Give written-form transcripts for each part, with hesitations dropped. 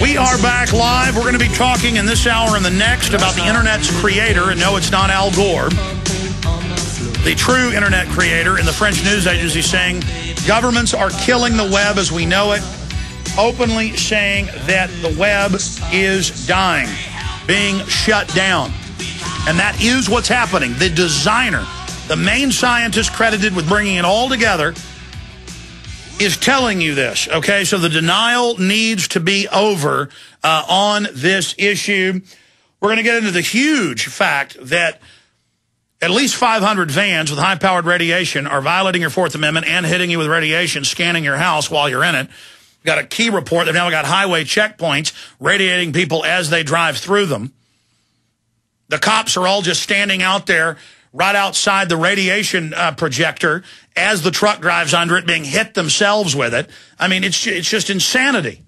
We are back live. We're going to be talking in this hour and the next about the Internet's creator, and no, it's not Al Gore. The true Internet creator, and the French news agency saying governments are killing the web as we know it, openly saying that the web is dying, being shut down. And that is what's happening. The designer, the main scientist credited with bringing it all together, is telling you this, okay? So the denial needs to be over on this issue. We're going to get into the huge fact that at least 500 vans with high-powered radiation are violating your Fourth Amendment and hitting you with radiation, scanning your house while you're in it. We've got a key report. They've now got highway checkpoints radiating people as they drive through them. The cops are all just standing out there right outside the radiation projector as the truck drives under it, being hit themselves with it. I mean, it's just insanity.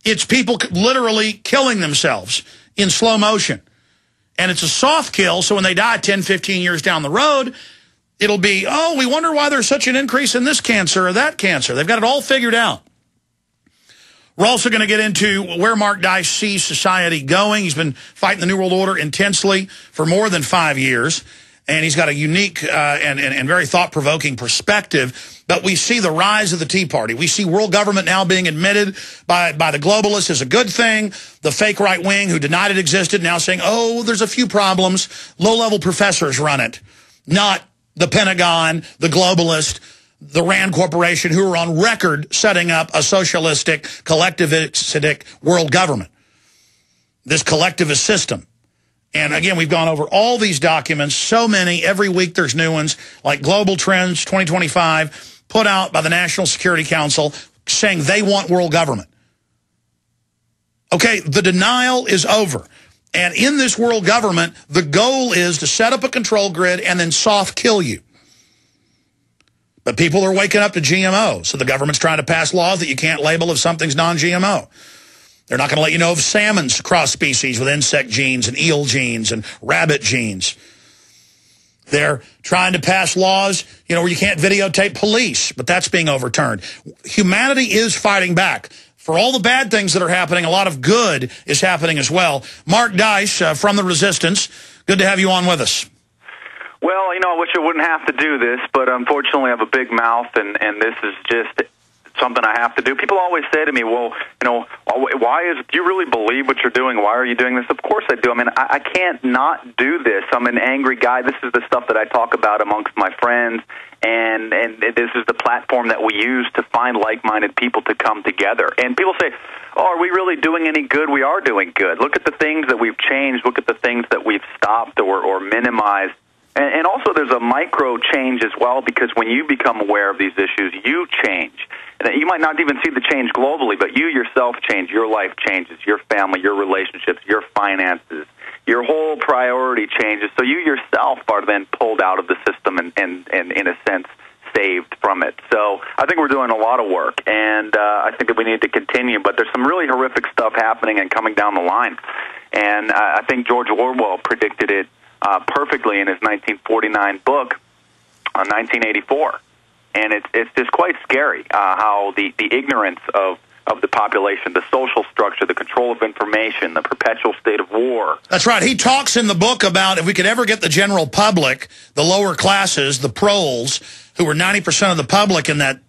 It's people literally killing themselves in slow motion. And it's a soft kill, so when they die 10, 15 years down the road, it'll be, oh, we wonder why there's such an increase in this cancer or that cancer. They've got it all figured out. We're also going to get into where Mark Dice sees society going. He's been fighting the New World Order intensely for more than 5 years, and he's got a unique and very thought-provoking perspective. But we see the rise of the Tea Party. We see world government now being admitted by the globalists as a good thing. The fake right wing who denied it existed now saying, oh, there's a few problems. Low-level professors run it, not the Pentagon, the globalist, the Rand Corporation, who are on record setting up a socialistic, collectivistic world government, this collectivist system. And again, we've gone over all these documents, so many. Every week there's new ones, like Global Trends 2025, put out by the National Security Council, saying they want world government. Okay, the denial is over. And in this world government, the goal is to set up a control grid and then soft kill you. But people are waking up to GMO, so the government's trying to pass laws that you can't label if something's non-GMO. They're not going to let you know if salmon's cross species with insect genes and eel genes and rabbit genes. They're trying to pass laws, you know, where you can't videotape police, but that's being overturned. Humanity is fighting back. For all the bad things that are happening, a lot of good is happening as well. Mark Dice from The Resistance, good to have you on with us. Well, you know, I wish I wouldn't have to do this, but unfortunately I have a big mouth, and this is just something I have to do. People always say to me, well, you know, do you really believe what you're doing? Why are you doing this? Of course I do. I mean, I can't not do this. I'm an angry guy. This is the stuff that I talk about amongst my friends, and this is the platform that we use to find like-minded people to come together. And people say, oh, are we really doing any good? We are doing good. Look at the things that we've changed. Look at the things that we've stopped or minimized. And also there's a micro change as well, because when you become aware of these issues, you change. And you might not even see the change globally, but you yourself change. Your life changes, your family, your relationships, your finances. Your whole priority changes. So you yourself are then pulled out of the system and in a sense, saved from it. So I think we're doing a lot of work, and I think that we need to continue. But there's some really horrific stuff happening and coming down the line. And I think George Orwell predicted it perfectly in his 1949 book, 1984. And it's just quite scary how the ignorance of the population, the social structure, the control of information, the perpetual state of war. That's right. He talks in the book about if we could ever get the general public, the lower classes, the proles, who were 90% of the public in that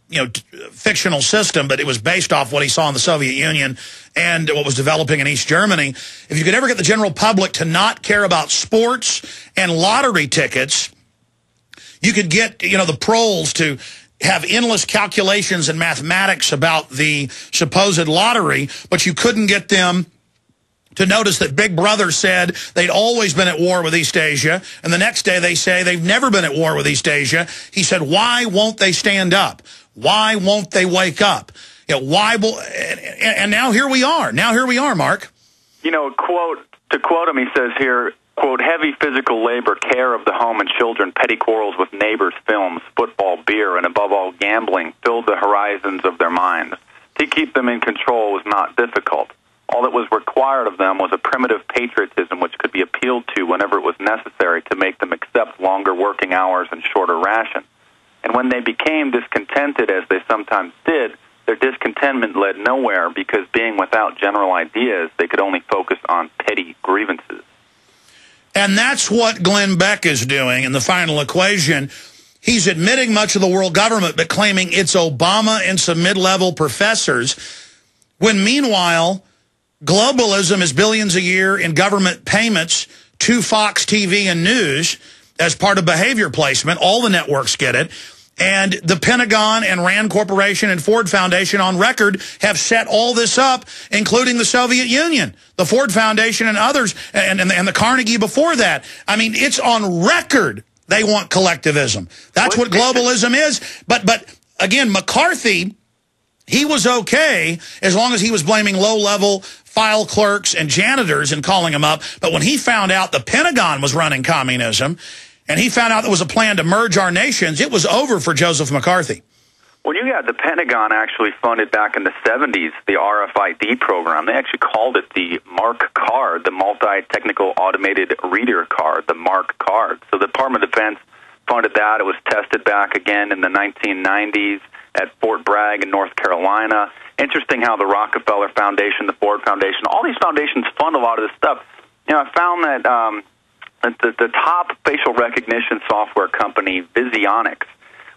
fictional system, but it was based off what he saw in the Soviet Union and what was developing in East Germany. If you could ever get the general public to not care about sports and lottery tickets, you could get, the proles to have endless calculations and mathematics about the supposed lottery, but you couldn't get them to notice that Big Brother said they'd always been at war with East Asia, and the next day they say they've never been at war with East Asia. He said, why won't they stand up? Why won't they wake up? And now here we are. Now here we are, Mark. To quote him, he says here, quote, heavy physical labor, care of the home and children, petty quarrels with neighbors, films, football, beer, and above all gambling filled the horizons of their minds. To keep them in control was not difficult. All that was required of them was a primitive patriotism which could be appealed to whenever it was necessary to make them accept longer working hours and shorter rations. And when they became discontented, as they sometimes did, their discontentment led nowhere because being without general ideas, they could only focus on petty grievances. And that's what Glenn Beck is doing in the final equation. He's admitting much of the world government, but claiming it's Obama and some mid-level professors, when meanwhile, globalism is billions a year in government payments to Fox TV and News as part of behavior placement. All the networks get it. And the Pentagon and Rand Corporation and Ford Foundation on record have set all this up, including the Soviet Union, the Ford Foundation and others, and the Carnegie before that. I mean, it's on record they want collectivism. That's what globalism is. But again, McCarthy, he was okay as long as he was blaming low-level file clerks and janitors and calling them up. But when he found out the Pentagon was running communism, and he found out there was a plan to merge our nations, it was over for Joseph McCarthy. Well, you had the Pentagon actually funded back in the 70s, the RFID program. They actually called it the MARC card, the Multi-Technical Automated Reader card, the MARC card. So the Department of Defense funded that. It was tested back again in the 1990s at Fort Bragg in North Carolina. Interesting how the Rockefeller-Foundation, the Ford Foundation, all these foundations fund a lot of this stuff. You know, I found that the top facial recognition software company, Visionics,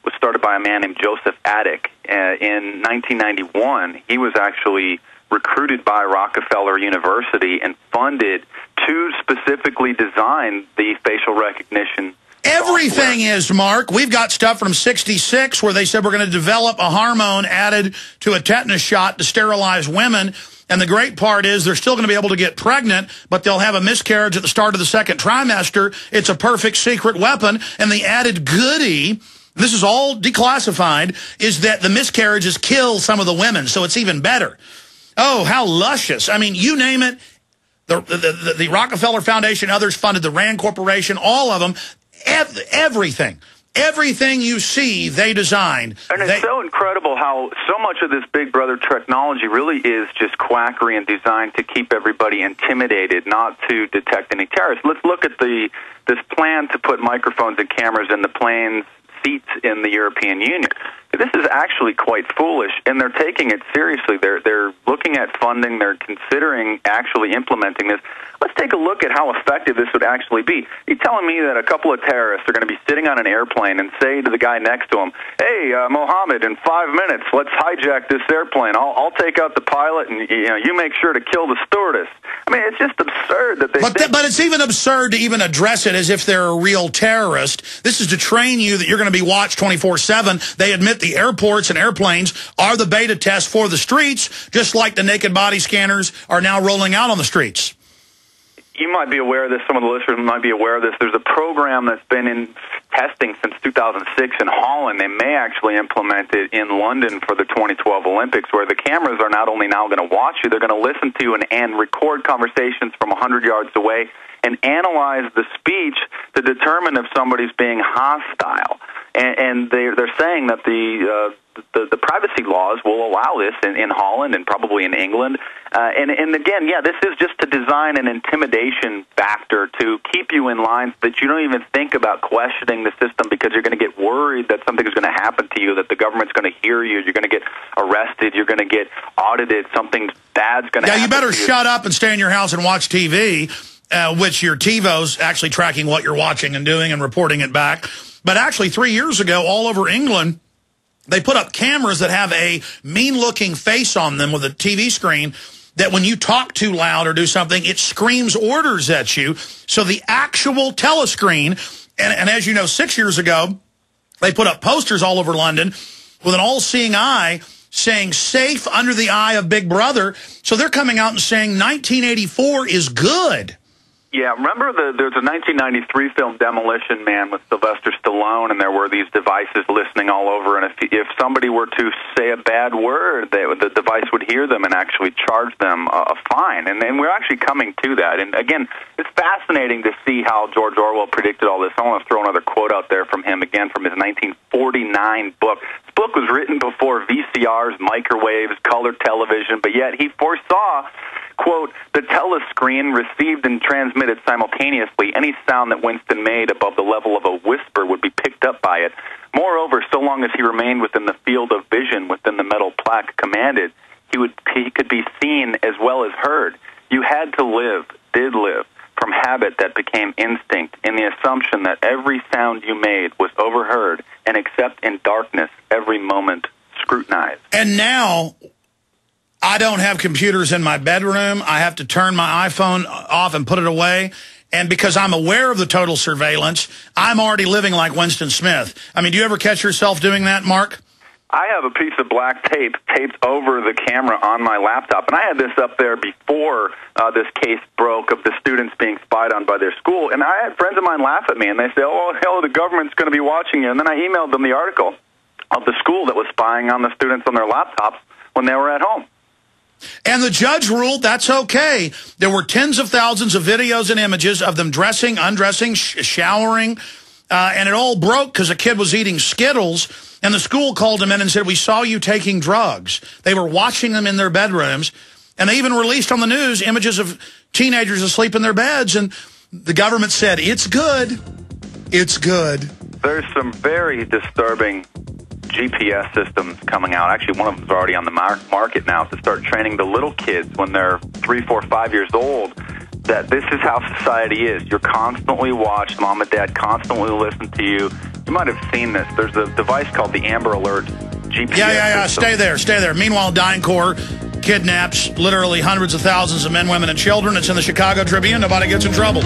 was started by a man named Joseph Attic. In 1991, he was actually recruited by Rockefeller University and funded to specifically design the facial recognition Everything is, Mark. We've got stuff from '66 where they said we're going to develop a hormone added to a tetanus shot to sterilize women. And the great part is they're still going to be able to get pregnant, but they'll have a miscarriage at the start of the second trimester. It's a perfect secret weapon. And the added goodie, this is all declassified, is that the miscarriages kill some of the women, so it's even better. Oh, how luscious. I mean, you name it. The Rockefeller Foundation, others funded the Rand Corporation, all of them. Everything. Everything you see, they designed. And it's so incredible how so much of this Big Brother technology really is just quackery and designed to keep everybody intimidated, not to detect any terrorists. Let's look at this plan to put microphones and cameras in the planes, seats in the European Union. This is actually quite foolish, and they're taking it seriously. They're looking at funding. They're considering actually implementing this. Let's take a look at how effective this would actually be. You're telling me that a couple of terrorists are going to be sitting on an airplane and say to the guy next to him, "Hey, Mohammed, in 5 minutes, let's hijack this airplane. I'll take out the pilot, and you make sure to kill the stewardess." I mean, it's just absurd that they. But it's even absurd to even address it as if they're a real terrorist. This is to train you that you're going to be watched 24/7. They admit the airports and airplanes are the beta test for the streets, just like the naked body scanners are now rolling out on the streets. You might be aware of this. Some of the listeners might be aware of this. There's a program that's been in testing since 2006 in Holland. They may actually implement it in London for the 2012 Olympics, where the cameras are not only now going to watch you, they're going to listen to you and record conversations from 100 yards away and analyze the speech to determine if somebody's being hostile. And they're saying that the privacy laws will allow this in Holland and probably in England. And again, yeah, this is just to design an intimidation factor to keep you in line so that you don't even think about questioning the system because you're going to get worried that something is going to happen to you, that the government's going to hear you, you're going to get arrested, you're going to get audited, something bad's going to happen. Yeah, you better shut up and stay in your house and watch TV, which your TiVo's actually tracking what you're watching and doing and reporting it back. But actually, 3 years ago, all over England, they put up cameras that have a mean-looking face on them with a TV screen that when you talk too loud or do something, it screams orders at you. So the actual telescreen, and as you know, 6 years ago, they put up posters all over London with an all-seeing eye saying, "Safe under the eye of Big Brother." So they're coming out and saying 1984 is good. Yeah, remember there's a 1993 film, Demolition Man, with Sylvester Stallone, and there were these devices listening all over, and if somebody were to say a bad word, the device would hear them and actually charge them a fine. And we're actually coming to that. And again, it's fascinating to see how George Orwell predicted all this. I want to throw another quote out there from him, again, from his 1949 book. This book was written before VCRs, microwaves, color television, but yet he foresaw Quote, the telescreen received and transmitted simultaneously any sound that Winston made above the level of a whisper would be picked up by it. Moreover, so long as he remained within the field of vision within the metal plaque commanded, he could be seen as well as heard. You had to live, did live, from habit that became instinct, in the assumption that every sound you made was overheard, and except in darkness, every moment scrutinized. And now, I don't have computers in my bedroom. I have to turn my iPhone off and put it away. And because I'm aware of the total surveillance, I'm already living like Winston Smith. I mean, do you ever catch yourself doing that, Mark? I have a piece of black tape taped over the camera on my laptop, and I had this up there before this case broke of the students being spied on by their school. And I had friends of mine laugh at me, and they say, oh, hell, the government's going to be watching you. And then I emailed them the article of the school that was spying on the students on their laptops when they were at home. And the judge ruled that's okay. There were tens of thousands of videos and images of them dressing, undressing, showering, and it all broke because a kid was eating Skittles, and the school called him in and said, we saw you taking drugs. They were watching them in their bedrooms, and they even released on the news images of teenagers asleep in their beds, and the government said, it's good. It's good. There's some very disturbing GPS systems coming out. Actually, one of them is already on the market now to start training the little kids when they're 3, 4, 5 years old that this is how society is. You're constantly watched. Mom and Dad constantly listen to you. You might have seen this. There's a device called the Amber Alert GPS Yeah. system. Stay there. Meanwhile, DynCorp kidnaps literally hundreds of thousands of men, women, and children. It's in the Chicago Tribune. Nobody gets in trouble.